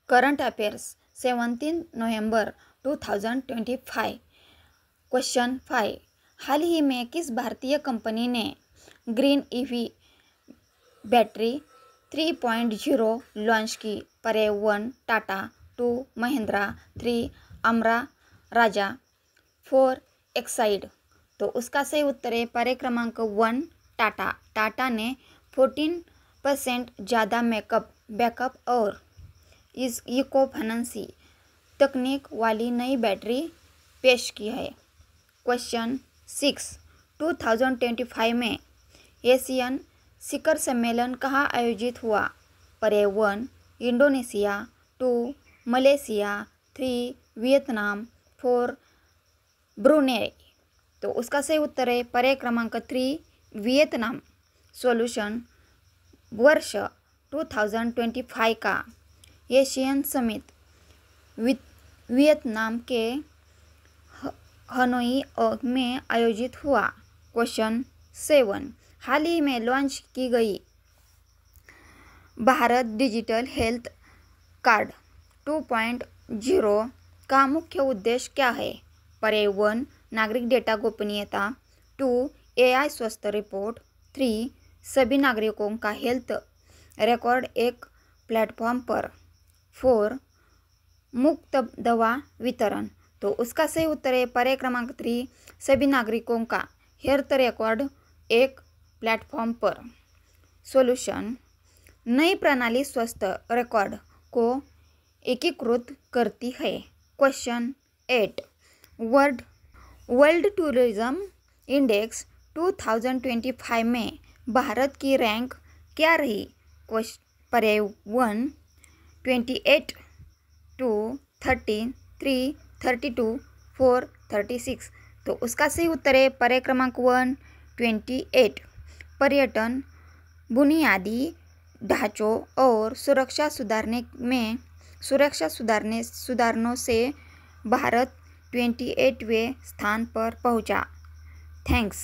Current affairs 17 नवंबर 2025। Question 5। हाल ही में किस भारतीय कंपनी ने ग्रीन ईवी बैटरी 3.0 लॉन्च की? पर्याय 1 टाटा, 2 महिंद्रा, 3 अमरा राजा, 4 एक्साइड। तो उसका सही उत्तर है पर्याय क्रमांक 1 टाटा। टाटा ने 14% ज़्यादा बैकअप और इस इको फाइनेंसी तकनीक वाली नई बैटरी पेश की है। क्वेश्चन 6। 2025 में एशियन शिखर सम्मेलन कहाँ आयोजित हुआ? पर्याय 1 इंडोनेशिया, 2 मलेशिया, 3 वियतनाम, 4 ब्रुनेई। तो उसका सही उत्तर है पर्याय क्रमांक 3 वियतनाम। सॉल्यूशन। वर्ष 2025 का एशियन समिट वियतनाम के हनोई में आयोजित हुआ। क्वेश्चन 7। हाल ही में लॉन्च की गई भारत डिजिटल हेल्थ कार्ड 2.0 का मुख्य उद्देश्य क्या है? पर्याय 1 नागरिक डेटा गोपनीयता, 2 AI स्वास्थ्य रिपोर्ट, 3 सभी नागरिकों का हेल्थ रिकॉर्ड एक प्लेटफॉर्म पर, 4 मुफ्त दवा वितरण। तो उसका सही उत्तर है पर्याय क्रमांक 3 सभी नागरिकों का हेल्थ रिकॉर्ड एक प्लेटफॉर्म पर। सॉल्यूशन। नई प्रणाली स्वास्थ्य रिकॉर्ड को एकीकृत करती है। क्वेश्चन 8। वर्ल्ड टूरिज्म इंडेक्स 2025 में भारत की रैंक क्या रही? पर्याय 1 28, 2 13, 3 32, 4 36। तो उसका सही उत्तर है पर्याय क्रमांक 1 28। पर्यटन, बुनियादी ढांचों और सुधारों से भारत 28वें स्थान पर पहुंचा। थैंक्स।